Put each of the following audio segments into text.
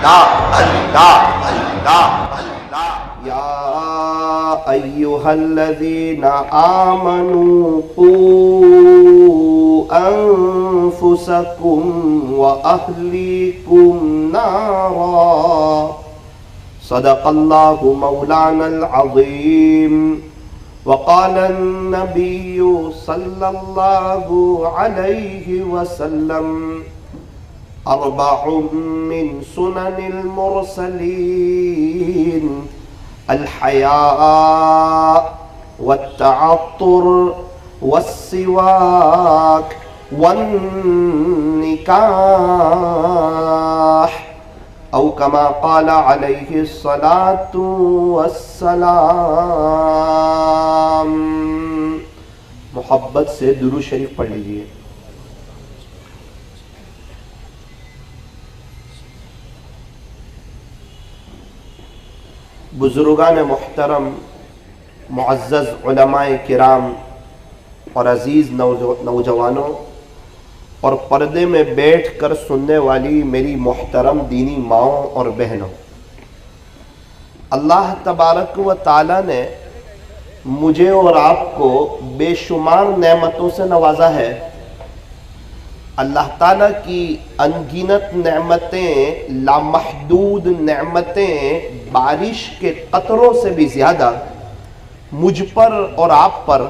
اللہ اللہ اللہ اللہ۔ یا ایھا الذین آمنوا قوا انفسکم واہلیکم نارا صدق اللہ مولانا العظیم۔ وقال النبي صلى الله عليه وسلم أربع من سنن المرسلين الحياء والتعطر والسواك والنكاح او کما قال علیہ الصلاۃ والسلام۔ محبت سے درود شریف پڑھ لیجئے۔ بزرگان محترم، معزز علماء کرام اور عزیز نوجوانوں اور پردے میں بیٹھ کر سننے والی میری محترم دینی ماؤں اور بہنوں، اللہ تبارک و تعالی نے مجھے اور آپ کو بے شمار نعمتوں سے نوازا ہے۔ اللہ تعالیٰ کی انگنت نعمتیں، لامحدود نعمتیں، بارش کے قطروں سے بھی زیادہ مجھ پر اور آپ پر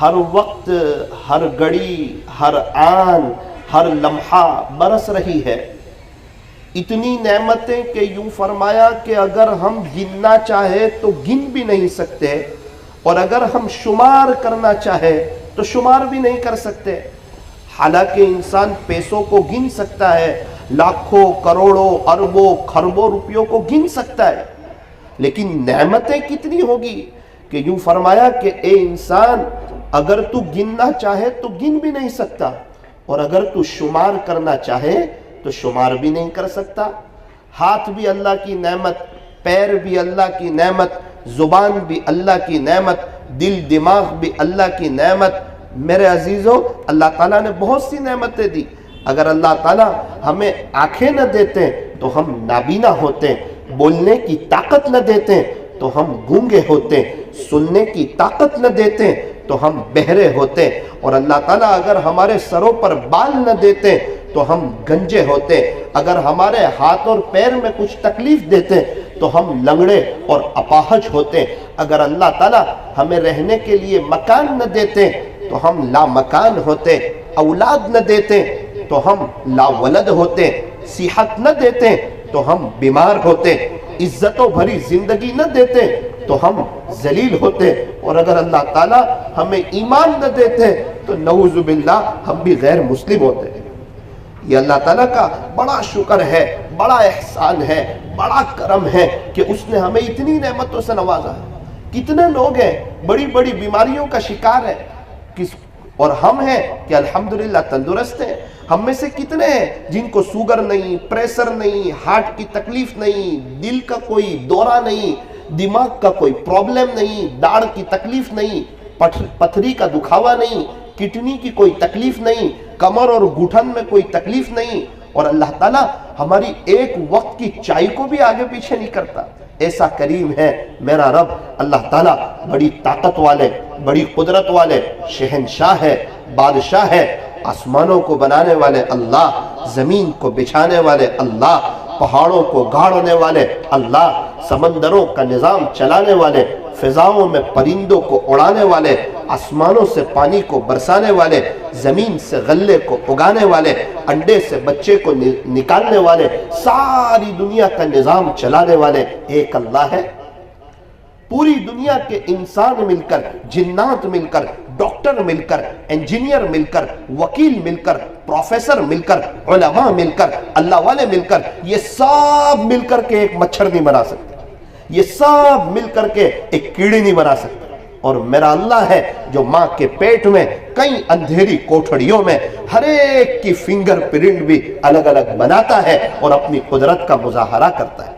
ہر وقت، ہر گھڑی، ہر آن، ہر لمحہ برس رہی ہے۔ اتنی نعمتیں کہ یوں فرمایا کہ اگر ہم گننا چاہے تو گن بھی نہیں سکتے، اور اگر ہم شمار کرنا چاہے تو شمار بھی نہیں کر سکتے۔ حالانکہ انسان پیسوں کو گن سکتا ہے، لاکھوں، کروڑوں، اربوں، خربوں روپیوں کو گن سکتا ہے، لیکن نعمتیں کتنی ہوگی کہ یوں فرمایا کہ اے انسان، اگر تو گننا چاہے تو گن بھی نہیں سکتا، اور اگر تو شمار کرنا چاہے تو شمار بھی نہیں کر سکتا۔ ہاتھ بھی اللہ کی نعمت، پیر بھی اللہ کی نعمت، زبان بھی اللہ کی نعمت، دل دماغ بھی اللہ کی نعمت۔ میرے عزیزوں، اللہ تعالیٰ نے بہت سی نعمتیں دی۔ اگر اللہ تعالیٰ ہمیں آنکھیں نہ دیتے تو ہم نابینا ہوتے، بولنے کی طاقت نہ دیتے تو ہم گونگے ہوتے، سننے کی طاقت نہ دیتے تو ہم بہرے ہوتے، اور اللہ تعالیٰ اگر ہمارے سروں پر بال نہ دیتے تو ہم گنجے ہوتے، اگر ہمارے ہاتھ اور پیر میں کچھ تکلیف دیتے تو ہم لنگڑے اور اپاہج ہوتے، اگر اللہ تعالیٰ ہمیں رہنے کے لیے مکان نہ دیتے تو ہم لا مکان ہوتے، اولاد نہ دیتے تو ہم لا ولد ہوتے، صحت نہ دیتے تو ہم بیمار ہوتے، عزتوں بھری زندگی نہ دیتے تو ہم ذلیل ہوتے، اور اگر اللہ تعالیٰ ہمیں ایمان نہ دیتے تو نعوذ باللہ ہم بھی غیر مسلم ہوتے۔ یہ اللہ تعالیٰ کا بڑا شکر ہے، بڑا احسان ہے، بڑا کرم ہے کہ اس نے ہمیں اتنی نعمتوں سے نوازا ہے۔ کتنے لوگ ہیں بڑی بڑی بیماریوں کا شکار ہیں، اور ہم ہیں کہ الحمدللہ تندرست ہیں۔ ہم میں سے کتنے ہیں جن کو سوگر نہیں، پریشر نہیں، ہارٹ کی تکلیف نہیں، دل کا کوئی دورہ نہیں، دماغ کا کوئی پرابلم نہیں، داڑھ کی تکلیف نہیں، پتھری کا دکھاوا نہیں، کڈنی کی کوئی تکلیف نہیں، کمر اور گھٹن میں کوئی تکلیف نہیں، اور اللہ تعالیٰ ہماری ایک وقت کی چائے کو بھی آگے پیچھے نہیں کرتا۔ ایسا کریم ہے میرا رب اللہ تعالیٰ، بڑی طاقت والے، بڑی قدرت والے، شہنشاہ ہے، بادشاہ ہے، آسمانوں کو بنانے والے اللہ، زمین کو بچھانے والے اللہ، پہاڑوں کو گاڑنے والے اللہ، سمندروں کا نظام چلانے والے، فضاؤں میں پرندوں کو اڑانے والے، آسمانوں سے پانی کو برسانے والے، زمین سے غلے کو اگانے والے، انڈے سے بچے کو نکالنے والے، ساری دنیا کا نظام چلانے والے ایک اللہ ہے۔ پوری دنیا کے انسان مل کر، جنات مل کر، ڈاکٹر مل کر، انجینئر مل کر، وکیل مل کر، پروفیسر مل کر، علماء مل کر، اللہ والے مل کر، یہ سب مل کر کے ایک مچھر نہیں بنا سکتے، یہ سب مل کر کے ایک کیڑی نہیں بنا سکتے۔ اور میرا اللہ ہے جو ماں کے پیٹ میں کئی اندھیری کوٹھڑیوں میں ہر ایک کی فنگر پرنٹ بھی الگ الگ بناتا ہے اور اپنی قدرت کا مظاہرہ کرتا ہے۔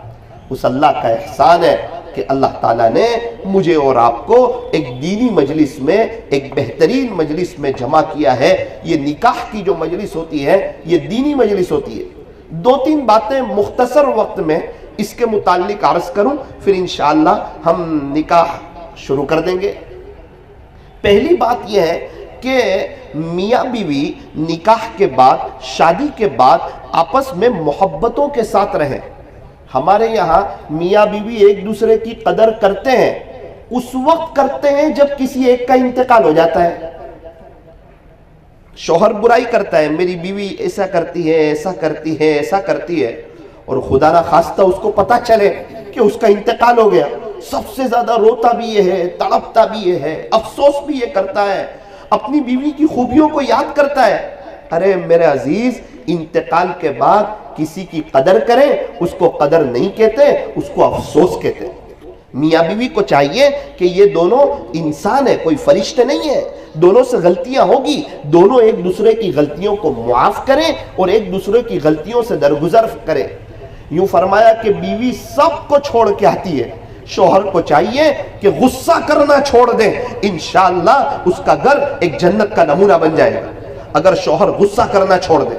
اس اللہ کا احسان ہے کہ اللہ تعالیٰ نے مجھے اور آپ کو ایک دینی مجلس میں، ایک بہترین مجلس میں جمع کیا ہے۔ یہ نکاح کی جو مجلس ہوتی ہے یہ دینی مجلس ہوتی ہے۔ دو تین باتیں مختصر وقت میں اس کے متعلق عرض کروں، پھر انشاءاللہ ہم نکاح شروع کر دیں گے۔ پہلی بات یہ ہے کہ میاں بیوی نکاح کے بعد، شادی کے بعد آپس میں محبتوں کے ساتھ رہیں۔ ہمارے یہاں میاں بیوی ایک دوسرے کی قدر کرتے ہیں، اس وقت کرتے ہیں جب کسی ایک کا انتقال ہو جاتا ہے۔ شوہر برائی کرتا ہے، میری بیوی ایسا کرتی ہے، ایسا کرتی ہے، ایسا کرتی ہے، اور خدا نہ خواستہ اس کو پتہ چلے کہ اس کا انتقال ہو گیا، سب سے زیادہ روتا بھی یہ ہے، تڑپتا بھی یہ ہے، افسوس بھی یہ کرتا ہے، اپنی بیوی کی خوبیوں کو یاد کرتا ہے۔ ارے میرے عزیز، انتقال کے بعد کسی کی قدر کریں، اس کو قدر نہیں کہتے، اس کو افسوس کہتے ہیں۔ میاں بیوی کو چاہیے کہ یہ دونوں انسان ہے، کوئی فرشتے نہیں ہے، دونوں سے غلطیاں ہوگی، دونوں ایک دوسرے کی غلطیوں کو معاف کریں اور ایک دوسرے کی غلطیوں سے درگزر کریں۔ یوں فرمایا کہ بیوی سب کو چھوڑ کے آتی ہے، شوہر کو چاہیے کہ غصہ کرنا چھوڑ دیں، انشاءاللہ اس کا گھر ایک جنت کا نمونہ بن جائے گا اگر شوہر غصہ کرنا چھوڑ دے۔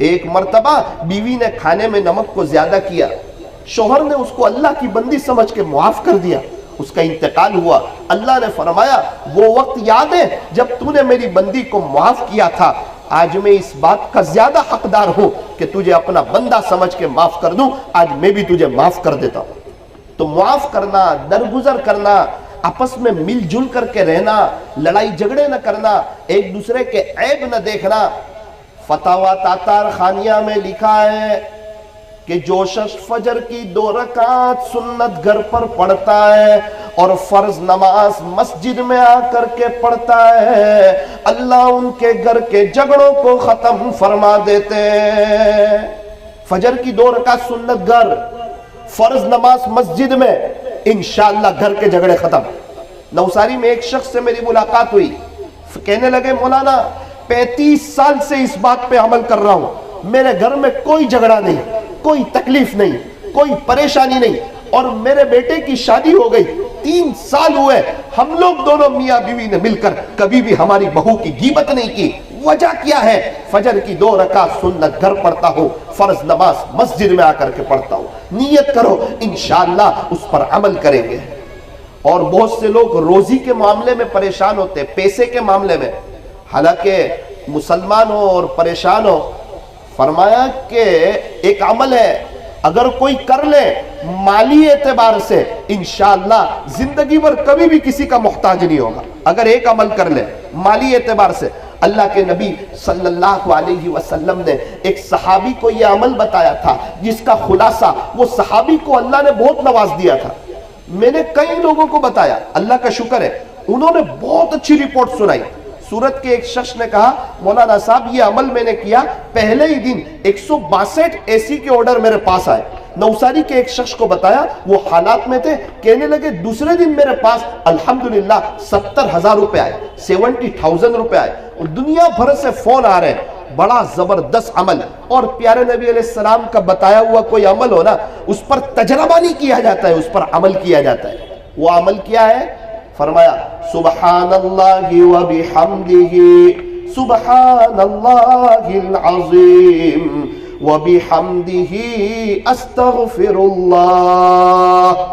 ایک مرتبہ بیوی نے کھانے میں نمک کو زیادہ کیا، شوہر نے اس کو اللہ کی بندی سمجھ کے معاف کر دیا، اس کا انتقال ہوا۔ اللہ نے فرمایا وہ وقت یاد ہے جب تو نے میری بندی کو معاف کیا تھا، آج میں اس بات کا زیادہ حقدار ہوں کہ تجھے اپنا بندہ سمجھ کے معاف کر دوں، آج میں بھی تجھے معاف کر دیتا ہوں۔ تو معاف کرنا، درگزر کرنا، آپس میں مل جل کر کے رہنا، لڑائی جھگڑے نہ کرنا، ایک دوسرے کے عیب نہ دیکھنا۔ فتاوی تاتار خانیہ میں لکھا ہے کہ جو شخص فجر کی 2 رکعت سنت گھر پر پڑھتا ہے اور فرض نماز مسجد میں آ کر کے پڑھتا ہے، اللہ ان کے گھر کے جھگڑوں کو ختم فرما دیتے ہیں۔ فجر کی 2 رکعت سنت گھر، فرض نماز مسجد میں، انشاءاللہ گھر کے جھگڑے ختم۔ نوساری میں ایک شخص سے میری ملاقات ہوئی، کہنے لگے مولانا 35 سال سے اس بات پہ عمل کر رہا ہوں، میرے گھر میں کوئی جھگڑا نہیں، کوئی تکلیف نہیں، کوئی پریشانی نہیں، اور میرے بیٹے کی شادی ہو گئی، 3 سال ہوئے، ہم لوگ دونوں میاں بیوی نے مل کر کبھی بھی ہماری بہو کی غیبت نہیں کی۔ وجہ کیا ہے؟ فجر کی 2 رکعت سنت گھر پڑھتا ہوں، فرض نماز مسجد میں آ کر کے پڑھتا ہوں۔ نیت کرو، انشاءاللہ اس پر عمل کریں گے۔ اور بہت سے لوگ روزی کے معاملے میں پریشان ہوتے، پیسے کے معاملے میں، حالانکہ مسلمان ہو اور پریشان ہو، فرمایا کہ ایک عمل ہے اگر کوئی کر لے مالی اعتبار سے، انشاءاللہ زندگی بھر کبھی بھی کسی کا محتاج نہیں ہوگا۔ اگر ایک عمل کر لے مالی اعتبار سے، اللہ کے نبی صلی اللہ علیہ وسلم نے ایک صحابی کو یہ عمل بتایا تھا جس کا خلاصہ وہ صحابی کو اللہ نے بہت نواز دیا تھا۔ میں نے کئی لوگوں کو بتایا، اللہ کا شکر ہے انہوں نے بہت اچھی رپورٹ سنائی۔ سورت کے ایک شخص نے کہا مولانا صاحب یہ عمل میں نے کیا، پہلے ہی دن 162 AC کے آرڈر میرے پاس آئے۔ نوساری کے ایک شخص کو بتایا، وہ حالات میں تھے، کہنے لگے دوسرے دن میرے پاس الحمدللہ 70,000 روپے آئے، 70,000 روپے آئے، اور دنیا بھر سے فون آ رہے ہیں۔ بڑا زبردست عمل، اور پیارے نبی علیہ السلام کا بتایا ہوا کوئی عمل ہو نا، اس پر تجربہ نہیں کیا جاتا ہے، اس پر عمل کیا جاتا ہے۔ وہ عمل کیا ہے؟ فرمایا سبحان اللہ و بحمدہ سبحان اللہ العظیم و بحمدہ استغفر اللہ،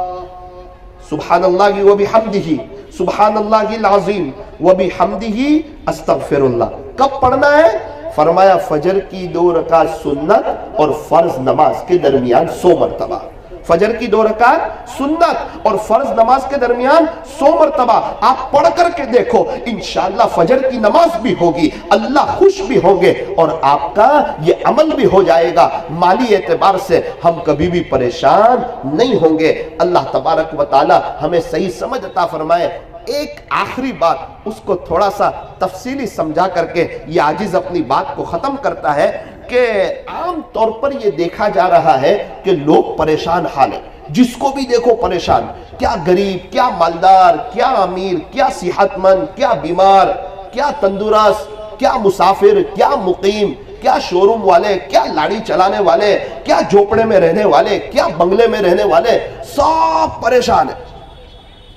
سبحان اللہ و بحمدہ سبحان اللہ العظیم و بحمدہ استغفر اللہ۔ کب پڑھنا ہے؟ فرمایا فجر کی 2 رکعت سنت اور فرض نماز کے درمیان 100 مرتبہ۔ فجر کی 2 رکعت سنت اور فرض نماز کے درمیان 100 مرتبہ آپ پڑھ کر کے دیکھو، انشاءاللہ فجر کی نماز بھی ہوگی، اللہ خوش بھی ہوں گے، اور آپ کا یہ عمل بھی ہو جائے گا۔ مالی اعتبار سے ہم کبھی بھی پریشان نہیں ہوں گے۔ اللہ تبارک و تعالی ہمیں صحیح سمجھ عطا فرمائے۔ ایک آخری بات، اس کو تھوڑا سا تفصیلی سمجھا کر کے یہ عاجز اپنی بات کو ختم کرتا ہے کہ عام طور پر یہ دیکھا جا رہا ہے کہ لوگ پریشان حال ہیں، جس کو بھی دیکھو پریشان، کیا غریب، کیا مالدار، کیا امیر، کیا صحت مند، کیا بیمار، کیا تندرست، کیا مسافر، کیا مقیم، کیا شو روم والے، کیا لاڑی چلانے والے، کیا جھوپڑے میں رہنے والے، کیا بنگلے میں رہنے والے، سب پریشان ہیں۔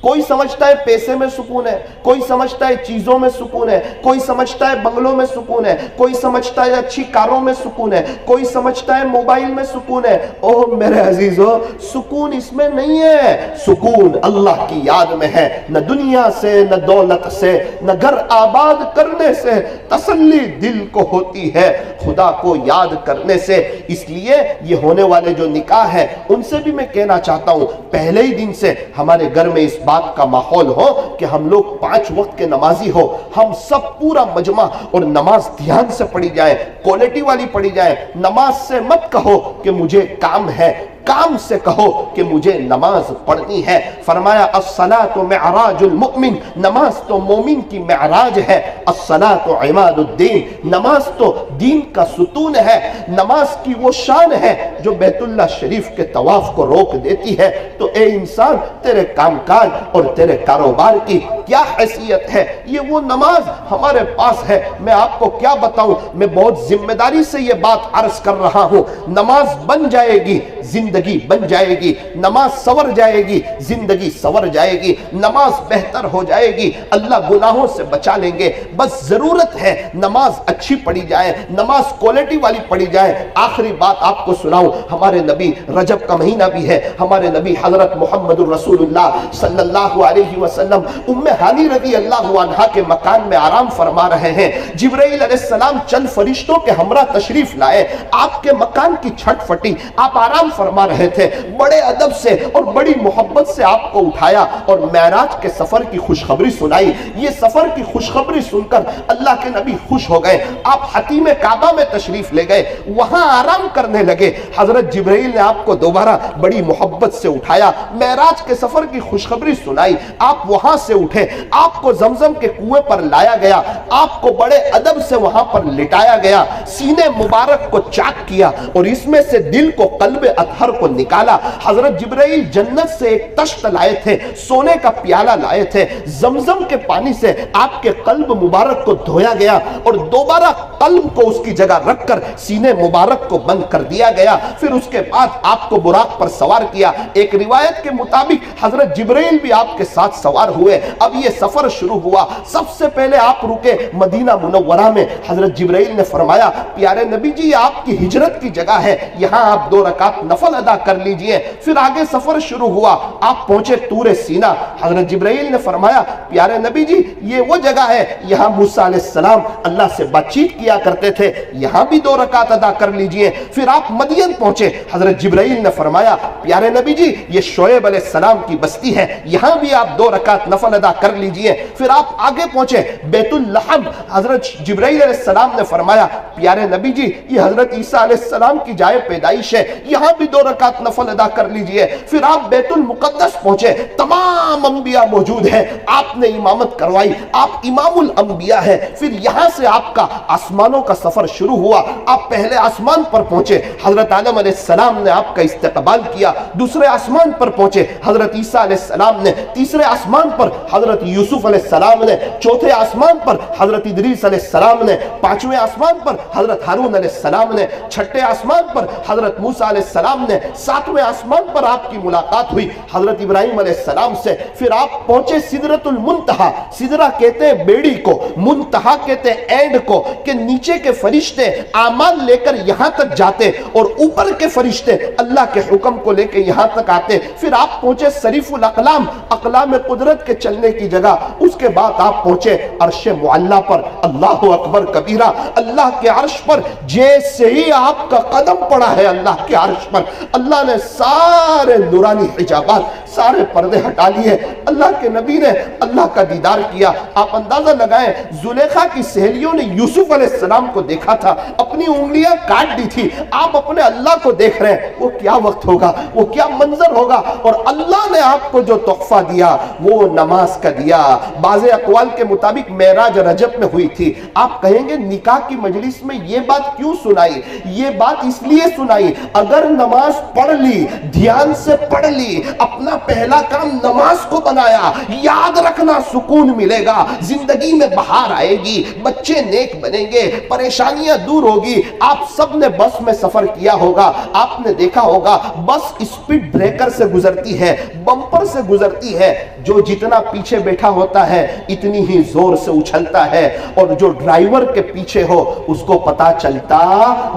کوئی سمجھتا ہے پیسے میں سکون ہے، کوئی سمجھتا ہے چیزوں میں سکون ہے، کوئی سمجھتا ہے بنگلوں میں سکون ہے، کوئی سمجھتا ہے اچھی کاروں میں سکون ہے، کوئی سمجھتا ہے موبائل میں سکون ہے۔ اوہ میرے عزیزو، سکون اس میں نہیں ہے، سکون اللہ کی یاد میں ہے۔ نہ دنیا سے، نہ دولت سے، نہ گھر آباد کرنے سے تسلی دل کو ہوتی ہے، خدا کو یاد کرنے سے۔ اس لیے یہ ہونے والے جو نکاح ہے ان سے بھی میں کہنا چاہتا ہوں، پہلے ہی دن سے ہمارے گھر میں اس بات کا ماحول ہو کہ ہم لوگ 5 وقت کے نمازی ہو، ہم سب پورا مجمع اور نماز دھیان سے پڑھی جائے، کوالٹی والی پڑھی جائے۔ نماز سے مت کہو کہ مجھے کام ہے، کام سے کہو کہ مجھے نماز پڑھنی ہے۔ فرمایا الصلاۃ معراج المؤمن، نماز تو مومن کی معراج ہے۔ الصلاۃ عماد الدین، نماز تو دین کا ستون ہے، نماز کی وہ شان ہے جو بیت اللہ شریف کے طواف کو روک دیتی ہے۔ تو اے انسان، تیرے کام کاج اور تیرے کاروبار کی کیا حیثیت ہے؟ یہ وہ نماز ہمارے پاس ہے۔ میں آپ کو کیا بتاؤں، میں بہت ذمہ داری سے یہ بات عرض کر رہا ہوں۔ نماز بن جائے گی، زندگی بن جائے گی، نماز سور جائے گی، زندگی سور جائے گی، نماز بہتر ہو جائے گی، اللہ گناہوں سے بچا لیں گے۔ بس ضرورت ہے نماز اچھی پڑھی جائے، نماز کوالٹی والی پڑھی جائے۔ آخری بات آپ کو سناؤں، ہمارے نبی، رجب کا مہینہ بھی ہے، ہمارے نبی حضرت محمد الرسول اللہ صلی اللہ علیہ وسلم ام ہانی رضی اللہ عنہا کے مکان میں آرام فرما رہے ہیں۔ جبرائیل علیہ السلام چند فرشتوں کے ہمراہ تشریف لائے، آپ کے مکان کی چھٹ پھٹی، آپ آرام فرما رہے تھے، بڑے ادب سے اور بڑی محبت سے آپ کو اٹھایا اور معراج کے سفر کی خوشخبری سنائی۔ یہ سفر کی خوشخبری سن کر اللہ کے نبی خوش ہو گئے، آپ حتیم کعبہ میں تشریف لے گئے، وہاں آرام کرنے لگے۔ حضرت جبرائیل نے آپ کو دوبارہ بڑی محبت سے اٹھایا، معراج کے سفر کی خوشخبری سنائی، آپ وہاں سے اٹھے، آپ کو زمزم کے کنویں پر لایا گیا، آپ کو بڑے ادب سے وہاں پر لٹایا گیا، سینے مبارک کو چاک کیا اور اس میں سے دل کو، قلب اطہر کو نکالا۔ حضرت جبرائیل جنت سے ایک تشت لائے تھے، سونے کا پیالہ لائے تھے، زمزم کے پانی سے آپ کے قلب مبارک کو دھویا گیا اور دوبارہ قلب کو اس کی جگہ رکھ کر سینے مبارک کو بند کر دیا گیا۔ پھر اس کے بعد آپ کو براق پر سوار کیا، ایک روایت کے مطابق حضرت جبرائیل بھی آپ کے ساتھ سوار ہوئے۔ اب یہ سفر شروع ہوا، سب سے پہلے آپ رکے مدینہ منورہ میں۔ حضرت جبرائیل نے فرمایا، پیارے نبی جی، یہ آپ کی ہجرت کی جگہ ہے، یہاں آپ 2 رکعت نفل ادا کر لیجئے۔ پھر آگے سفر شروع ہوا، آپ پہنچے طور سینا۔ حضرت جبرائیل نے فرمایا، پیارے نبی جی، یہ وہ جگہ ہے یہاں موسیٰ علیہ السلام اللہ سے بات چیت کیا کرتے تھے، یہاں بھی 2 رکعت ادا کر لیجئے۔ پھر آپ مدین پہنچے، حضرت جبرائیل نے فرمایا، پیارے نبی جی، یہ شعیب علیہ السلام کی بستی ہے، یہاں بھی آپ 2 رکعت نفل ادا کر لیجئے۔ پھر آپ آگے پہنچے بیت اللحم، حضرت جبرائیل علیہ السلام نے فرمایا، پیارے نبی جی، یہ حضرت عیسیٰ علیہ السلام کی جائے پیدائش ہے، یہاں بھی 2 رکعت نفل ادا کر لیجئے۔ پھر آپ بیت المقدس پہنچے، تمام انبیاء موجود ہیں، آپ نے امامت کروائی، آپ امام الانبیاء ہیں۔ پھر یہاں سے آپ کا آسمانوں کا سفر شروع ہوا، آپ پہلے آسمان پر پہنچے، حضرت آدم علیہ السلام نے آپ کا استقبال کیا۔ دوسرے آسمان پر پہنچے حضرت عیسیٰ علیہ السلام نے، تیسرے آسمان پر حضرت یوسف علیہ السلام نے، چوتھے آسمان پر حضرت ادریس علیہ السلام نے، پانچویں آسمان پر حضرت ہارون علیہ السلام نے، چھٹے آسمان پر حضرت موسیٰ علیہ السلام نے، ساتویں آسمان پر آپ کی ملاقات ہوئی حضرت ابراہیم علیہ السلام سے۔ پھر آپ پہنچے سدرۃ المنتہا، سدرہ کہتے ہیں بیڑی کو، منتہا کہتے ہیں اینڈ کو، کہ نیچے کے فرشتے اعمال لے کر یہاں تک جاتے اور اوپر کے فرشتے اللہ کے حکم کو لے کے یہاں تک آتے۔ پھر آپ پہنچے صریف الاقلام، اقلام قدرت کے چلنے کی جگہ۔ اس کے بعد آپ پہنچے عرش معلیٰ پر، اللہ اکبر کبیرہ، اللہ کے عرش پر جیسے ہی آپ کا قدم پڑا ہے اللہ کے عرش پر، اللہ نے سارے نورانی حجابات، سارے پردے ہٹا لیے، اللہ کے نبی نے اللہ کا دیدار کیا۔ آپ اندازہ لگائیں، زلیخا کی سہیلیوں نے یوسف علیہ السلام کو دیکھا تھا، اپنی انگلیاں کاٹ دی تھی، آپ اپنے اللہ کو دیکھ رہے ہیں، وہ کیا وقت ہوگا، وہ کیا منظر ہوگا، اور اللہ نے آپ کو جو تحفہ دیا وہ نماز کا دیا۔ بعض اقوال کے مطابق معراج رجب میں ہوئی تھی۔ آپ کہیں گے نکاح کی مجلس میں یہ بات کیوں سنائی؟ یہ بات اس لیے سنائی، اگر نماز نماز پڑھ لی، دھیان سے پڑھ لی، اپنا پہلا کام نماز کو بنایا، یاد رکھنا سکون ملے گا، زندگی میں بہار آئے گی، بچے نیک بنیں گے، پریشانیاں دور ہوگی۔ آپ سب نے بس میں سفر کیا ہوگا، آپ نے دیکھا ہوگا بس اسپیڈ بریکر سے گزرتی ہے، بمپر سے گزرتی ہے، جو جتنا پیچھے بیٹھا ہوتا ہے اتنی ہی زور سے اچھلتا ہے، اور جو ڈرائیور کے پیچھے ہو اس کو پتا چلتا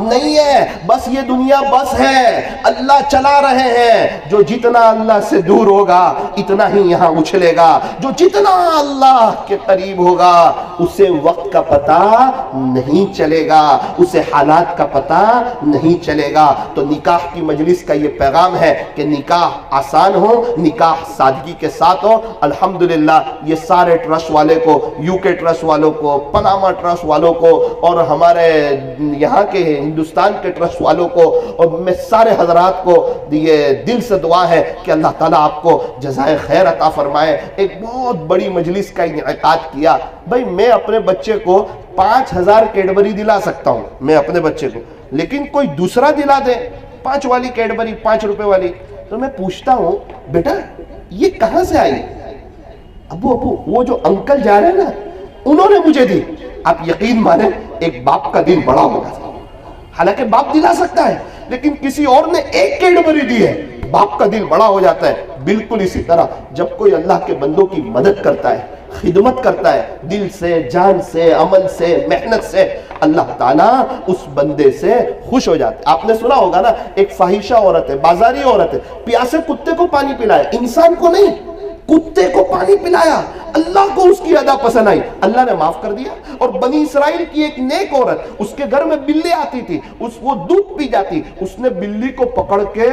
نہیں ہے۔ بس یہ دنیا بس ہے، اللہ چلا رہے ہیں، جو جتنا اللہ سے دور ہوگا اتنا ہی یہاں اچھلے گا، جو جتنا اللہ کے قریب ہوگا اسے وقت کا پتہ نہیں چلے گا، اسے حالات کا پتہ نہیں چلے گا۔ تو نکاح کی مجلس کا یہ پیغام ہے کہ نکاح آسان ہو، نکاح سادگی کے ساتھ ہو۔ الحمدللہ یہ سارے ٹرسٹ والے کو، یو کے ٹرسٹ والوں کو، پناما ٹرسٹ والوں کو، اور ہمارے یہاں کے ہندوستان کے ٹرسٹ والوں کو، اور میں سارے حضرات کو یہ دل سے دعا ہے کہ اللہ تعالیٰ آپ کو جزائے خیر عطا فرمائے۔ ایک بہت بڑی مجلس کا انعقاد کیا۔ بھائی میں اپنے بچے کو 5000 کیڈبری دلا سکتا ہوں، میں اپنے بچے کو، لیکن کوئی دوسرا دلا دے 5 والی کیڈبری، 5 روپے والی، تو میں پوچھتا ہوں بیٹا یہ کہاں سے آئی؟ ابو وہ جو انکل جا رہے ہیں نا انہوں نے مجھے دی۔ آپ یقین مانیں ایک باپ کا دل بڑا ہوگا، حالانکہ باپ دلا سکتا ہے لیکن کسی اور نے ایک کیڈبری دی ہے، باپ کا دل بڑا ہو جاتا ہے۔ بالکل اسی طرح جب کوئی اللہ کے بندوں کی مدد کرتا ہے، خدمت کرتا ہے، دل سے، جان سے، عمل سے، محنت سے، اللہ تعالیٰ اس بندے سے خوش ہو جاتا ہے۔ آپ نے سنا ہوگا نا، ایک فاحشہ عورت ہے، بازاری عورت ہے، پیاسے کتے کو پانی پلائے، انسان کو نہیں، کتے کو پانی پلایا، اللہ کو اس کی ادا پسند آئی، اللہ نے معاف کر دیا۔ اور بنی اسرائیل کی ایک نیک عورت، اس کے گھر میں بلی آتی تھی، وہ دودھ پی جاتی، اس نے بلی کو پکڑ کے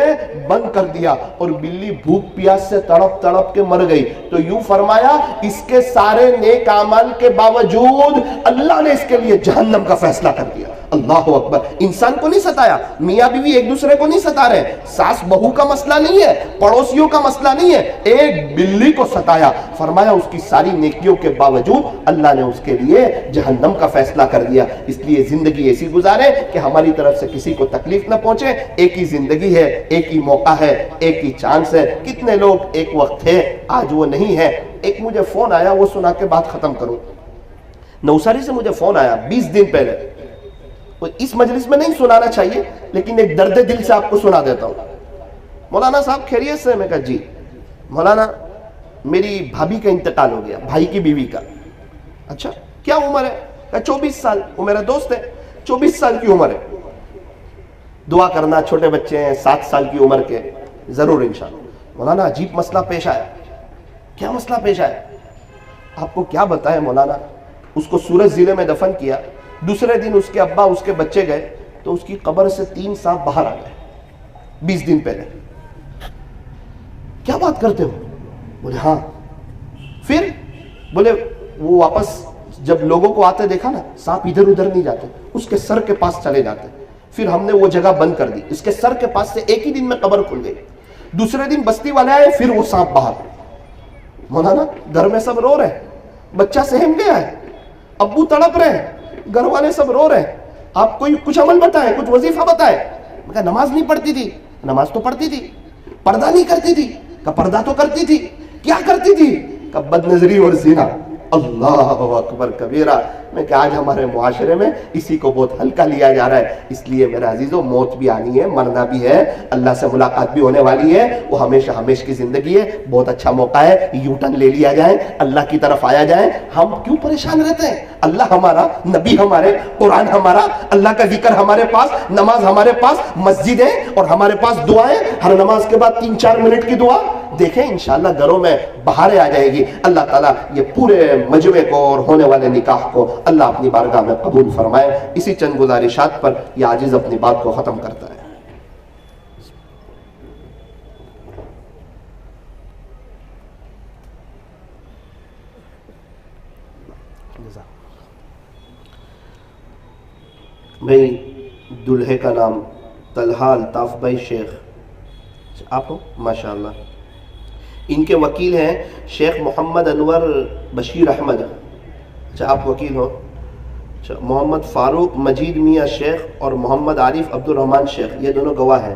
بند کر دیا، اور بلی بھوک پیاس سے تڑپ تڑپ کے مر گئی۔ تو یوں فرمایا اس کے سارے نیک اعمال کے باوجود اللہ نے اس کے لیے جہنم کا فیصلہ کر دیا۔ اللہ اکبر۔ انسان کو نہیں ستایا، میاں بیوی ایک دوسرے کو نہیں ستا رہے، ساس بہو کا مسئلہ نہیں ہے، پڑوسیوں کا مسئلہ نہیں ہے، ایک بلی کو ستایا، فرمایا اس کی ساری نیکیوں کے باوجود اللہ نے اس کے لیے جہنم کا فیصلہ کر دیا۔ اس لیے زندگی ایسی گزارے کہ ہماری طرف سے کسی کو تکلیف نہ پہنچے۔ ایک ہی زندگی ہے، ایک ہی موقع ہے، ایک ہی چانس ہے۔ کتنے لوگ ایک وقت تھے آج وہ نہیں ہے۔ ایک مجھے فون آیا، وہ سنا کے بات ختم کروں۔ نوساری سے مجھے فون آیا 20 دن پہلے، اس مجلس میں نہیں سنانا چاہیے لیکن ایک درد دل سے آپ کو سنا دیتا ہوں۔ مولانا صاحب خیریت سے؟ میں کہا جی۔ مولانا میری بھابھی کا انتقال ہو گیا، بھائی کی بیوی کا۔ اچھا کیا عمر ہے؟ کہا 24 سال۔ وہ میرا دوست ہے، 24 سال کی عمر ہے۔ دعا کرنا، چھوٹے بچے ہیں 7 سال کی عمر کے، ضرور انشاءاللہ۔ مولانا عجیب مسئلہ پیش آیا۔ کیا مسئلہ پیش آیا؟ آپ کو کیا بتائیں مولانا، اس کو سورج ضلع میں دفن کیا، دوسرے دن اس کے ابا اس کے بچے گئے تو اس کی قبر سے 3 سانپ باہر آ گئے 20 دن پہلے۔ کیا بات کرتے ہو؟ بولے ہاں۔ پھر بولے وہ واپس جب لوگوں کو آتے دیکھا نا، سانپ ادھر ادھر نہیں جاتے، اس کے سر کے پاس چلے جاتے۔ پھر ہم نے وہ جگہ بند کر دی، اس کے سر کے پاس سے ایک ہی دن میں قبر کھل گئی۔ دوسرے دن بستی والے آئے، پھر وہ سانپ باہر۔ مولانا گھر میں سب رو رہے، بچہ سہم گیا ہے، ابو تڑپ رہے ہیں، گھر والے سب رو رہے ہیں، آپ کوئی کچھ عمل بتائیں، کچھ وظیفہ بتائیں۔ میں کہا نماز نہیں پڑھتی تھی۔ نماز تو پڑھتی تھی۔ پردہ نہیں کرتی تھی؟ کہا پردہ تو کرتی تھی۔ کیا کرتی تھی؟ کہا بد نظری اور زنا۔ اللہ اکبر کبیرہ۔ میں کہ آج ہمارے معاشرے میں اسی کو بہت ہلکا لیا جا رہا ہے۔ اس لیے میرے عزیزوں موت بھی آنی ہے، مرنا بھی ہے، اللہ سے ملاقات بھی ہونے والی ہے، وہ ہمیشہ ہمیشہ کی زندگی ہے۔ بہت اچھا موقع ہے، یو ٹرن لے لیا جائے، اللہ کی طرف آیا جائے۔ ہم کیوں پریشان رہتے ہیں؟ اللہ ہمارا، نبی ہمارے، قرآن ہمارا، اللہ کا ذکر ہمارے پاس، نماز ہمارے پاس، مسجدیں اور ہمارے پاس دعائیں، ہر نماز کے بعد 3-4 منٹ کی دعا۔ دیکھیں انشاءاللہ گھروں میں بہاریں آ جائے گی۔ اللہ تعالیٰ یہ پورے مجمع کو اور ہونے والے نکاح کو اللہ اپنی بارگاہ میں قبول فرمائے۔ اسی چند گزارشات پر یہ عاجز اپنی بات کو ختم کرتا ہے۔ بھائی دلہے کا نام طلحہ الطاف بھائی شیخ، آپ ہو؟ ماشاءاللہ۔ ان کے وکیل ہیں شیخ محمد انور بشیر احمد۔ اچھا آپ وکیل ہو؟ اچھا محمد فاروق مجید میاں شیخ اور محمد عارف عبد الرحمن شیخ، یہ دونوں گواہ ہیں۔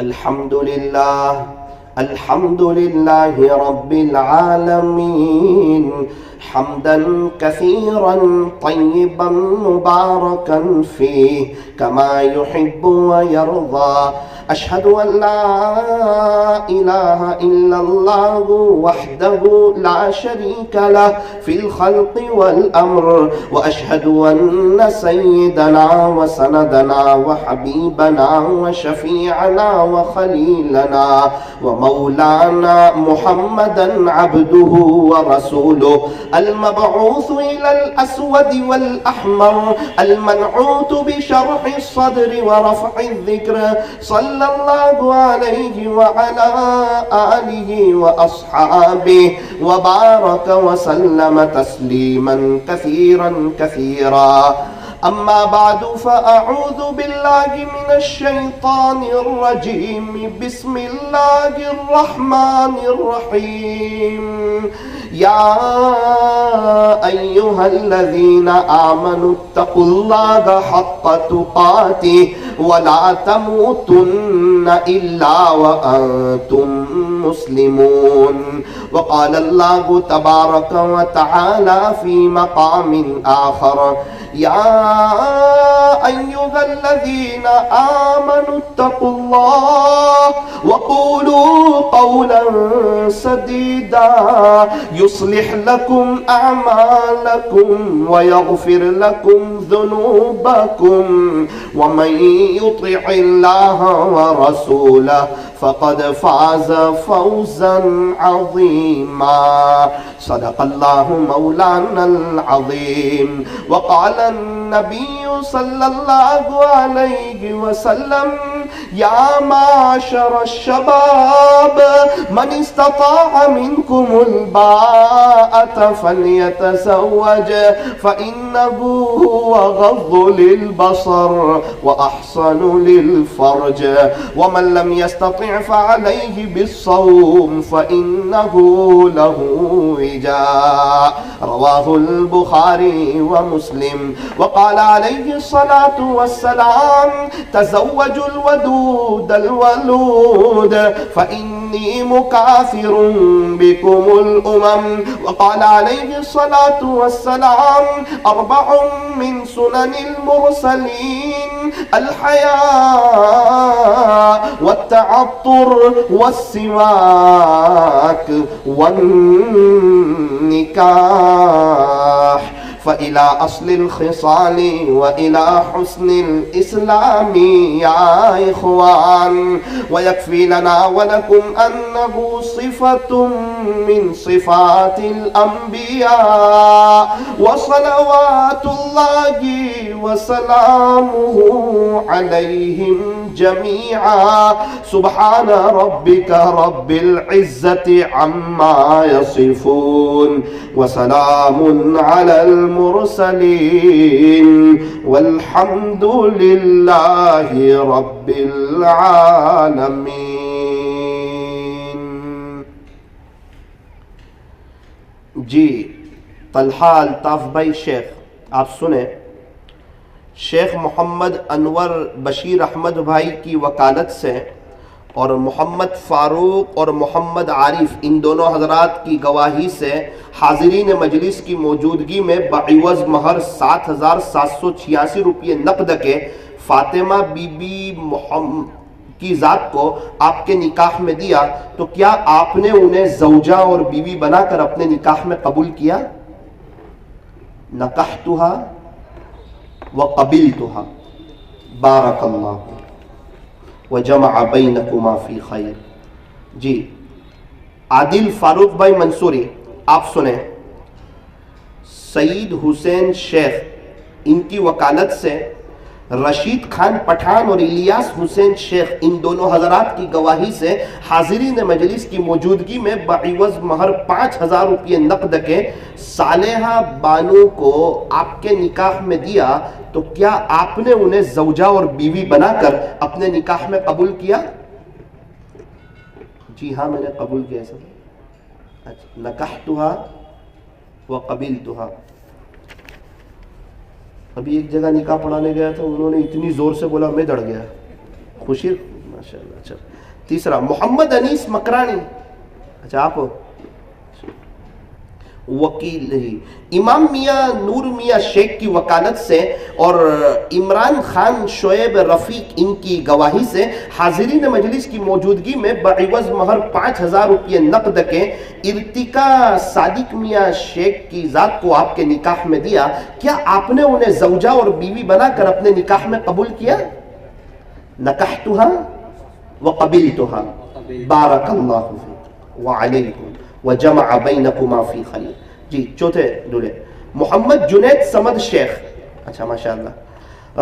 الحمد لله رب العالمين حمدا كثيرا طيبا مباركا فيه كما يحب ويرضى. أشهد أن لا إله إلا الله وحده لا شريك له في الخلق والأمر، وأشهد أن سيدنا وسندنا وحبيبنا وشفيعنا وخليلنا ومولانا محمدا عبده ورسوله المبعوث إلى الأسود والأحمر المنعوت بشرح الصدر ورفع الذكر، صلى الله عليه وعلى آله وأصحابه وبارك وسلم تسليما كثيرا كثيرا. أما بعد فأعوذ بالله من الشيطان الرجيم. بسم الله الرحمن الرحيم. يا أيها الذين آمنوا اتقوا الله حق تقاته ولا تموتن إلا وأنتم مسلمون. وقال الله تبارك وتعالى في مقام آخر: يا أيها الذين آمنوا اتقوا الله وقولوا قولا سديدا يصلح لكم أعمالكم ويغفر لكم ذنوبكم ومن يطع الله ورسوله فقد فاز فوزا عظيما. صدق الله مولانا العظيم. وقال النبي صلى الله عليه وسلم: يا معشر الشباب من استطاع منكم الباءة فليتزوج فإنه هو غض للبصر وأحصن للفرج، ومن لم يستطع فعليه بالصوم فإنه له وجاء. رواه البخاري ومسلم. وقال عليه الصلاة والسلام: تزوجوا الودود الولود فإني مكاثر بكم الأمم. وقال عليه الصلاة والسلام: 4 من سنن المرسلين: الحياء والتعطر والسواك والنكاح. فإلى أصل الخصال وإلى حسن الإسلام يا إخوان. ويكفي لنا ولكم أنه صفة من صفات الأنبياء وصلوات الله وسلامه عليهم جميعا. سبحان ربك رب العزة عما يصفون وسلام على المرسلين والحمد لله رب العالمين. جی طلحہ الطاف بھائی شیخ، آپ سنیں، شیخ محمد انور بشیر احمد بھائی کی وکالت سے اور محمد فاروق اور محمد عارف ان دونوں حضرات کی گواہی سے حاضرین مجلس کی موجودگی میں بعوض مہر 7,786 روپے نقد کے فاطمہ بی بی محمد کی ذات کو آپ کے نکاح میں دیا، تو کیا آپ نے انہیں زوجہ اور بیوی بنا کر اپنے نکاح میں قبول کیا؟ نکحتها وقبلتها بارک اللہ وجمع بینکما فی خیر. جی عادل فاروق بھائی منصوری، آپ سنیں، سعید حسین شیخ ان کی وکالت سے رشید خان پٹھان اور الیاس حسین شیخ ان دونوں حضرات کی گواہی سے حاضرین مجلس کی موجودگی میں بعوض مہر 5,000 روپے نقد کے صالحہ بانو کو آپ کے نکاح میں دیا، تو کیا آپ نے انہیں زوجہ اور بیوی بنا کر اپنے نکاح میں قبول کیا؟ جی ہاں میں نے قبول کیا سب. نکحتها وقبلتها. ابھی ایک جگہ نکاح پڑھانے گیا تھا، انہوں نے اتنی زور سے بولا میں ڈر گیا. خوشی ماشاءاللہ. اچھا تیسرا محمد انیس مکرانی، اچھا آپ وکیل امام میاں نور میاں شیخ کی وکالت سے اور عمران خان شعیب رفیق ان کی گواہی سے حاضرین مجلس کی موجودگی میں بعوض مہر 5000 روپے نقد کے ارتقا صادق میاں شیخ کی ذات کو آپ کے نکاح میں دیا، کیا آپ نے انہیں زوجہ اور بیوی بنا کر اپنے نکاح میں قبول کیا؟ نکحتها وقبلتها بارک اللہ فیک وعلیکم وجمع بینکما فی خیر۔ جی چوتھے دولے محمد جنید سمد شیخ، اچھا ماشاءاللہ،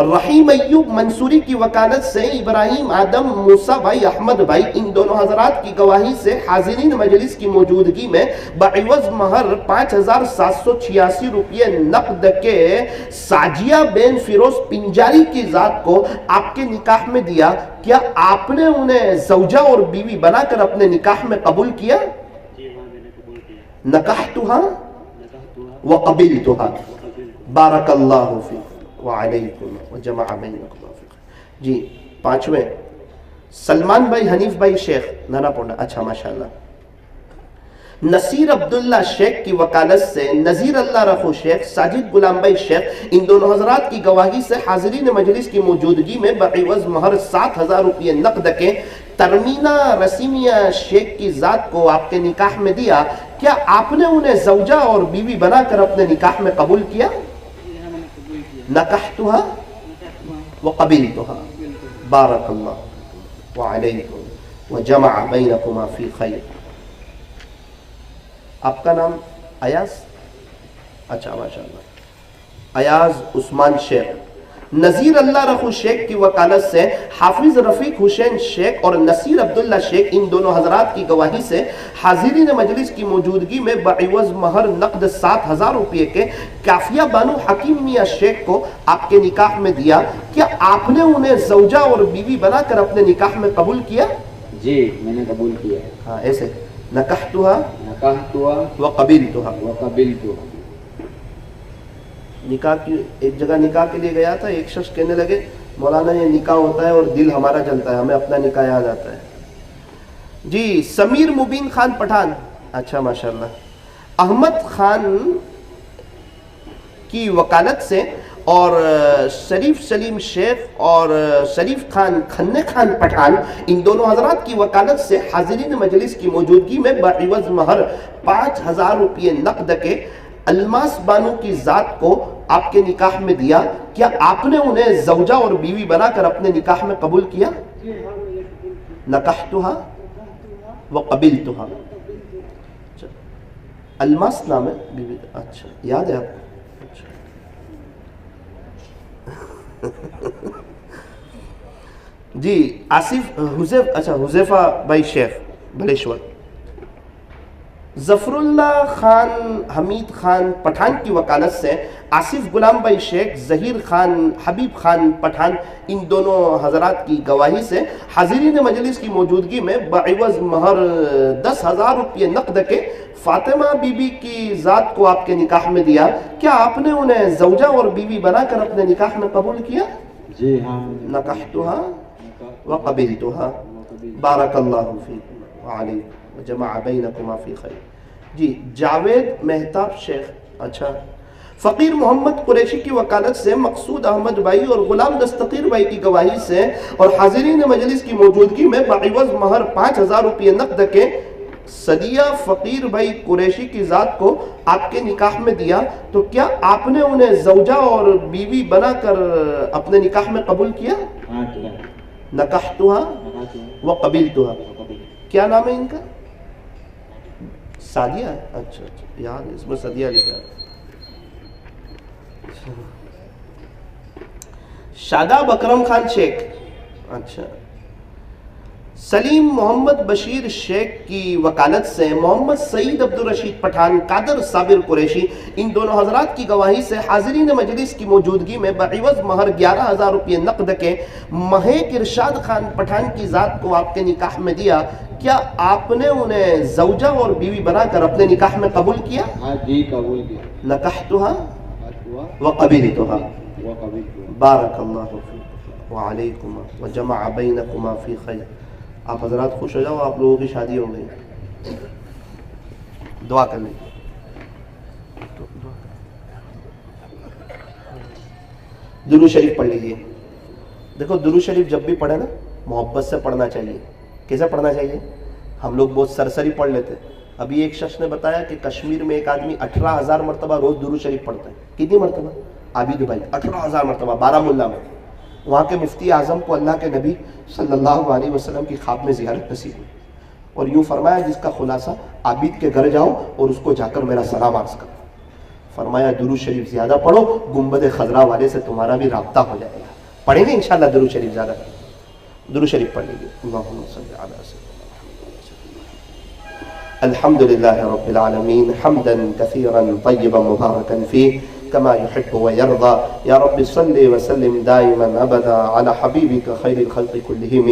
رحیم ایوب منصوری کی وکالت سے ابراہیم آدم موسیٰ بھائی احمد بھائی ان دونوں حضرات کی گواہی سے حاضرین مجلس کی موجودگی میں بعوض مہر 5786 روپے نقد کے ساجیہ بین فیروز پنجاری کی ذات کو آپ کے نکاح میں دیا، کیا آپ نے انہیں زوجہ اور بیوی بنا کر اپنے نکاح میں قبول کیا؟ نکحتها وقبلتها بارک اللہ فیک وعلیکم وجمع بینکم فی خیر۔ جی پانچویں سلمان بھائی حنیف بھائی شیخ نانا پونڈا، اچھا ماشاءاللہ، نصیر عبداللہ شیخ کی وکالت سے نذیر اللہ رخو شیخ، ساجد غلام بھائی شیخ ان دونوں حضرات کی گواہی سے حاضرین مجلس کی موجودگی میں بعوض مہر 7000 روپے نقد کے ترمینہ رسیمیہ شیخ کی ذات کو آپ کے نکاح میں دیا، کیا آپ نے انہیں زوجہ اور بیوی بنا کر اپنے نکاح میں قبول کیا؟ نکحتها وقبلتها بارک اللہ وعلیکم وجمع بینکما فی خیر۔ آپ کا نام ایاز، اچھا ماشاءاللہ، ایاز عثمان شیخ، نذیر اللہ رخو شیخ کی وکالت سے حافظ رفیق حسین شیخ اور نصیر عبداللہ شیخ ان دونوں حضرات کی گواہی سے حاضرین مجلس کی موجودگی میں بعوض مہر نقد 7000 روپے کے کافیہ بانو حکیم میاں شیخ کو آپ کے نکاح میں دیا، کیا آپ نے انہیں زوجہ اور بیوی بنا کر اپنے نکاح میں قبول کیا؟ جی میں نے قبول کیا ہے۔ ہاں ایسے نکحتها وقبلتها۔ نکاح کی ایک جگہ نکاح کے لیے گیا تھا، ایک شخص کہنے لگے مولانا یہ نکاح ہوتا ہے اور دل ہمارا جلتا ہے، ہمیں اپنا نکاح یاد آتا ہے۔ جی سمیر مبین خان پٹھان، اچھا ماشاءاللہ، احمد خان کی وکالت سے اور شریف سلیم شیخ اور شریف خان کھنے خان پٹھان ان دونوں حضرات کی وکالت سے حاضرین مجلس کی موجودگی میں بعوض مہر 5000 روپے نقد کے الماس بانو کی ذات کو آپ کے نکاح میں دیا، کیا آپ نے انہیں زوجہ اور بیوی بنا کر اپنے نکاح میں قبول کیا؟ نکحتها وقبلتها۔ الماس نام ہے بیوی، اچھا یاد ہے آپ کو؟ جی آصف حذیفہ بھائی شیخ بھلیشور، ظفر اللہ خان حمید خان پٹھان کی وکالت سے آصف غلام بھائی شیخ، ظہیر خان حبیب خان پٹھان ان دونوں حضرات کی گواہی سے حاضرین مجلس کی موجودگی میں بعوض مہر 10000 روپے نقد کے فاطمہ بی بی کی ذات کو آپ کے نکاح میں دیا، کیا آپ نے انہیں زوجہ اور بیوی بنا کر اپنے نکاح میں قبول کیا؟ جی ہاں۔ نکحتها وقبلتها بارک اللہ فیکم وعلیکم وجمع بینکما فی خیر۔ جی جاوید مہتاب شیخ، اچھا، فقیر محمد قریشی کی وکالت سے مقصود احمد بھائی اور غلام دستقیر بھائی کی گواہی سے اور حاضرین مجلس کی موجودگی میں بعوض مہر 5000 روپے نقد کے صدیہ فقیر بھائی قریشی کی ذات کو آپ کے نکاح میں دیا، تو کیا آپ نے انہیں زوجہ اور بیوی بنا کر اپنے نکاح میں قبول کیا؟ نکحتها وقبلتها۔ کیا نام ہے ان کا؟ سادیہ، اچھا اچھا یاد ہے، اس میں سادیہ لکھا ہے۔ شاداب اکرم خان شیخ، اچھا، سلیم محمد بشیر شیخ کی وکالت سے محمد سعید عبدالرشید پٹھان قادر صابر قریشی ان دونوں حضرات کی گواہی سے حاضرین مجلس کی موجودگی میں بعوض مہر 11000 روپے نقد کے مہیک ارشاد خان پٹھان کی ذات کو آپ کے نکاح میں دیا، کیا آپ نے انہیں زوجہ اور بیوی بنا کر اپنے نکاح میں قبول کیا؟ ہاں جی قبول کیا۔ نکحتها وقبلتها بارک اللہ فیکم وعلیکم وجمع بینکما فی خیر۔ آپ حضرات خوش ہو جاؤ، آپ لوگوں کی شادی ہو گئی. دعا کر لیں. درود شریف پڑھ لیجیے. دیکھو درود شریف جب بھی پڑھے نا محبت سے پڑھنا چاہیے. کیسے پڑھنا چاہیے؟ ہم لوگ بہت سرسری پڑھ لیتے. ابھی ایک شخص نے بتایا کہ کشمیر میں ایک آدمی 18,000 مرتبہ روز درود شریف پڑھتا ہے. کتنی مرتبہ؟ عابد بھائی 18,000 مرتبہ بارہ ملا میں. وہاں کے مفتی اعظم کو اللہ کے نبی صلی اللہ علیہ وسلم کی خواب میں زیارت نصیب ہوئی اور یوں فرمایا جس کا خلاصہ عابد کے گھر جاؤ اور اس کو جا کر میرا سلام عرض کرو. فرمایا درود شریف زیادہ پڑھو، گنبد خضرا والے سے تمہارا بھی رابطہ ہو جائے گا. پڑھیں گے انشاءاللہ درود شریف زیادہ. درود شریف پڑھ لیجیے. اللہم صلی علی سیدنا الحمد للہ رب العالمین حمدا کثیرا طیبا مبارکا فیہ كما يحب ويرضى. يا رب صل وسلم دائما ابدا على حبيبك خير الخلق كلهم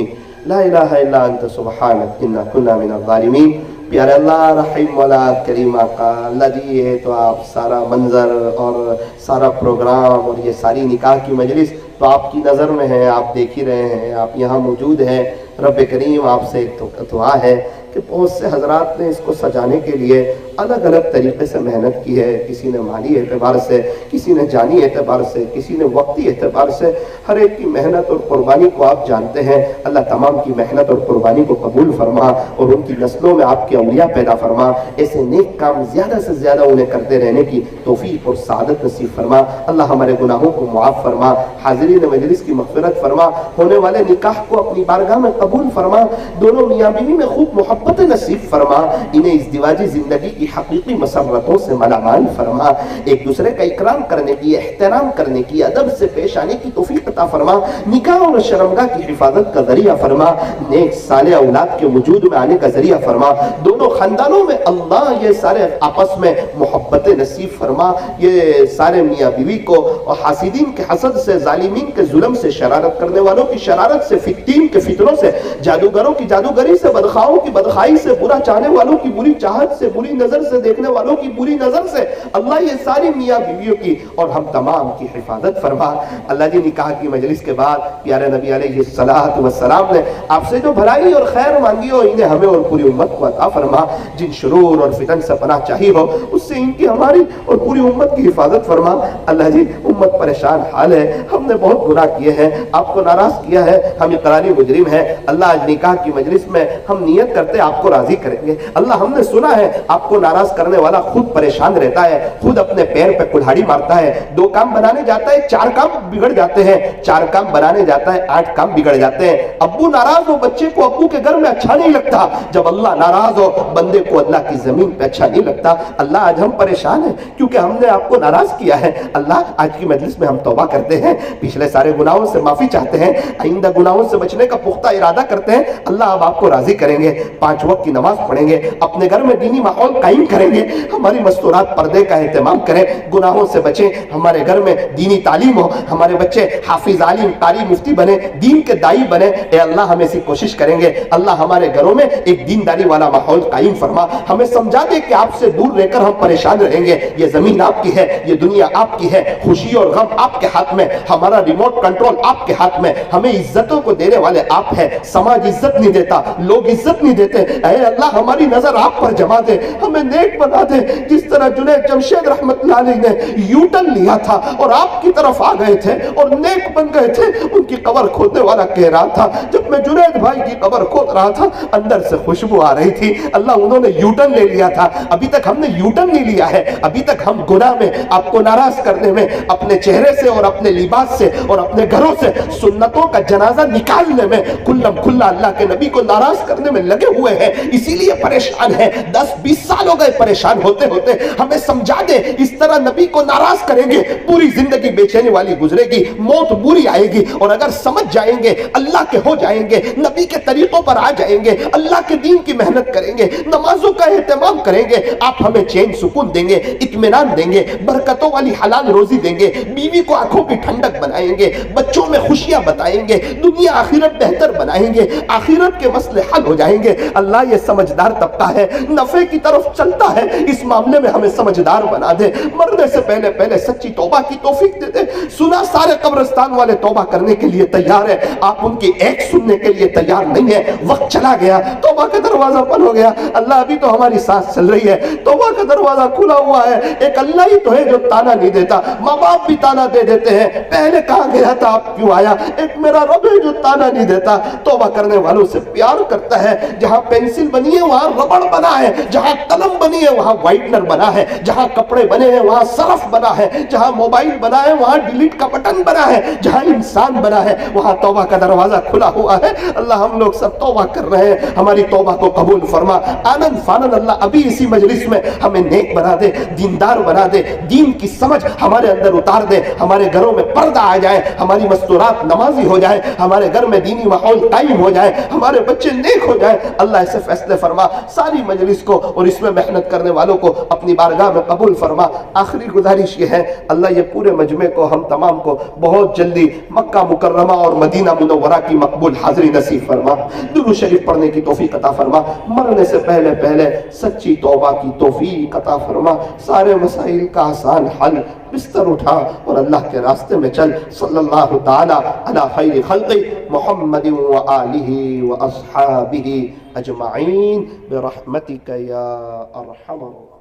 لا اله الا انت سبحانك انا كنا من الظالمين. پیارے اللہ رحیم والا کریم آقا، اللہ جی یہ تو آپ سارا منظر اور سارا پروگرام اور یہ ساری نکاح کی مجلس تو آپ کی نظر میں ہے، آپ دیکھ ہی رہے ہیں، آپ یہاں موجود ہیں. رب کریم آپ سے ایک دعا ہے کہ بہت سے حضرات نے اس کو سجانے کے لیے الگ الگ طریقے سے محنت کی ہے. کسی نے مالی اعتبار سے، کسی نے جانی اعتبار سے، کسی نے وقتی اعتبار سے. ہر ایک کی محنت اور قربانی کو آپ جانتے ہیں. اللہ تمام کی محنت اور قربانی کو قبول فرما اور ان کی نسلوں میں آپ کے اولیاء پیدا فرما. ایسے نیک کام زیادہ سے زیادہ انہیں کرتے رہنے کی توفیق اور سعادت نصیب فرما. اللہ ہمارے گناہوں کو معاف فرما، حاضرین مجلس کی مغفرت فرما، ہونے والے نکاح کو اپنی بارگاہ میں قبول فرما. دونوں میاں بیوی میں خوب محبت نصیب فرما. انہیں ازدواجی زندگی کی حقیقی مسرتوں سے مالا مال فرما. ایک دوسرے کا اکرام کرنے کی، احترام کرنے کی، ادب سے پیش آنے کی توفیق عطا فرما. نکاح اور شرمگاہ کی حفاظت کا ذریعہ فرما. نیک صالح اولاد کے وجود میں آنے کا ذریعہ فرما. دونوں خاندانوں میں اللہ یہ سارے آپس میں محبت نصیب فرما. یہ سارے میاں بیوی کو اور حاسدین کے حسد سے، ظالمین کے ظلم سے، شرارت کرنے والوں کی شرارت سے، فتین کے فتنوں سے، جادوگروں کی جادوگری سے، بدخواہوں کی بدخواہی سے، برا چاہنے والوں کی بری چاہت سے، بری نظر سے دیکھنے والوں کی بری نظر سے اللہ یہ ساری میاں بیویوں کی اور ہم تمام کی حفاظت فرما. اللہ جی نکاح کی مجلس کے بعد پیارے نبی علیہ الصلوۃ والسلام نے آپ سے جو بھلائی اور خیر مانگی ہو انہیں ہمیں اور پوری امت کو عطا فرما. جن شرور اور فتن سے پناہ چاہی ہو اس سے ان کی، ہماری اور پوری امت کی حفاظت فرما. اللہ جی امت پریشان حال ہے، ہم نے بہت گناہ کیے ہیں، آپ کو ناراض کیا ہے، ہم اقراری مجرم ہیں. اللہ آج نکاح کی مجلس میں ہم نیت کرتے آپ کو راضی کریں گے. اللہ ہم نے سنا ہے آپ کو ناراض کرنے والا خود پریشان رہتا ہے، خود اپنے پیر پہ کلہاڑی مارتا ہے. 2 کام بنانے جاتا ہے 4 کام بگڑ جاتے ہیں، 4 کام بنانے جاتا ہے 8 کام بگڑ جاتے ہیں. ابو ناراض ہو بچے کو ابو کے گھر میں اچھا نہیں لگتا، جب اللہ ناراض ہو بندے کو اللہ کی زمین پہ اچھا نہیں لگتا. اللہ آج ہم پریشان ہیں کیونکہ ہم نے آپ کو ناراض کیا ہے. اللہ آج کی مجلس میں ہم توبہ کرتے ہیں، پچھلے سارے گناہوں سے معافی چاہتے ہیں، آئندہ گناہوں سے بچنے کا پختہ ارادہ کرتے ہیں. اللہ اب آپ کو راضی کریں گے، 5 وقت کی نماز پڑھیں گے، اپنے گھر میں دینی ماحول قائم کریں گے، ہماری مستورات پردے کا اہتمام کریں، گناہوں سے بچیں، ہمارے گھر میں دینی تعلیم ہو، ہمارے بچے حافظ، عالم، قاری، مفتی بنے، دین کے دائی بنے. اے اللہ ہم ایسی کوشش کریں گے. اللہ ہمارے گھروں میں ایک دینداری والا ماحول قائم فرما. ہمیں سمجھا دے کہ آپ سے دور رہ کر ہم پریشان رہیں گے. یہ زمین آپ کی ہے، یہ دنیا آپ کی ہے، خوشی اور غم آپ کے ہاتھ میں، ہمارا ریموٹ کنٹرول آپ کے ہاتھ میں. ہمیں عزتوں کو دینے والے آپ ہیں، سماج عزت نہیں دیتا، لوگ عزت نہیں دیتے. اے اللہ ہماری نظر آپ پر جما دے، ہمیں نیک بنا دے. جس طرح جنید جمشید رحمت اللہ علیہ نے یوٹن لیا تھا اور آپ کی طرف آ گئے تھے اور نیک بن گئے تھے. ان کی قبر کھودنے والا کہہ رہا تھا جب میں جنید بھائی کی قبر کھود رہا تھا اندر سے خوشبو آ رہی تھی. اللہ انہوں نے یوٹن لے لیا تھا، ابھی تک ہم نے یوٹن نہیں لیا ہے. ابھی تک ہم گناہ میں، آپ کو ناراض کرنے میں، اپنے چہرے سے اور اپنے لباس سے اور اپنے گھروں سے سنتوں کا جنازہ نکالنے میں کلم کھلا اللہ کے نبی کو ناراض کرنے میں لگے ہوئے ہیں. اسی لیے پریشان ہیں. 10-20 سال ہو گئے پریشان ہوتے ہوتے. ہمیں سمجھا دے اس طرح نبی کو ناراض کریں گے پوری زندگی بے چینی والی گزرے گی، موت بری آئے گی. اور اگر سمجھ جائیں گے، اللہ کے ہو جائیں گے، نبی کے طریقوں پر آ جائیں گے، اللہ کے دین کی محنت کریں گے، نمازوں کا اہتمام کریں گے، آپ ہمیں چین سکون دیں گے، اطمینان دیں گے، برکتوں والی حلال روزی دیں گے، بیوی کو آنکھوں کی ٹھنڈک بنائیں گے، بچوں میں خوشیاں بتائیں گے، دنیا آخرت بہتر بنائیں گے، آخرت کے مسئلے حل ہو جائیں گے. اللہ یہ سمجھدار طبقہ ہے، نفع کی طرف طرف چلتا ہے، اس معاملے میں ہمیں سمجھدار بنا دے، مرنے سے پہلے پہلے سچی توبہ کی توفیق دے دے۔ سنا سارے قبرستان والے توبہ کرنے کے لیے تیار ہے، آپ ان کی ایک سننے کے لیے تیار نہیں ہے، وقت چلا گیا، توبہ کا دروازہ بند ہو گیا، اللہ ابھی تو ہماری سانس چل رہی ہے، توبہ کا دروازہ کھلا ہوا ہے، ایک اللہ ہی تو ہے جو تانا نہیں دیتا، ماں باپ بھی تانا دے دیتے ہیں، پہلے کہاں گیا تھا اب کیوں آیا، ایک میرا رب ہے جو تانا نہیں دیتا، توبہ کرنے والوں سے پیار کرتا ہے، جہاں پینسل بنی ہے وہاں ربڑ بنا ہے، جہاں قلم بنی ہے وہاں وائٹنر بنا ہے، جہاں کپڑے بنے ہیں وہاں صرف بنا ہے، جہاں موبائل بنا ہے وہاں ڈیلیٹ کا بٹن بنا ہے، جہاں انسان بنا ہے وہاں توبہ کا دروازہ کھلا ہوا ہے۔ اللہ ہم لوگ سب توبہ کر رہے ہیں، ہماری توبہ کو قبول فرما، آنند فانند اللہ ابھی اسی مجلس میں ہمیں نیک بنا دے، دیندار بنا دے، دین کی سمجھ ہمارے اندر اتار دے، ہمارے گھروں میں پردہ آ جائے، ہماری مستورات نمازی ہو جائے، ہمارے گھر میں دینی ماحول قائم ہو جائے، ہمارے بچے نیک ہو جائے۔ اللہ ایسے فیصلے فرما، ساری مجلس کو اور اس میں محنت کرنے والوں کو اپنی بارگاہ میں قبول فرما۔ آخری گزارش یہ ہے، اللہ یہ پورے مجمع کو ہم تمام کو بہت جلدی مکہ مکرمہ اور مدینہ منورہ کی مقبول حاضری نصیب فرما، درود شریف پڑھنے کی توفیق عطا فرما، مرنے سے پہلے پہلے سچی توبہ کی توفیق عطا فرما، سارے مسائل کا آسان حل، بستر اٹھا اور اللہ کے راستے میں چل۔ صلی اللہ تعالی علی خیر خلق محمد وآلہ واصحابہ اجمعین برحمتک یا ارحم الراحمین۔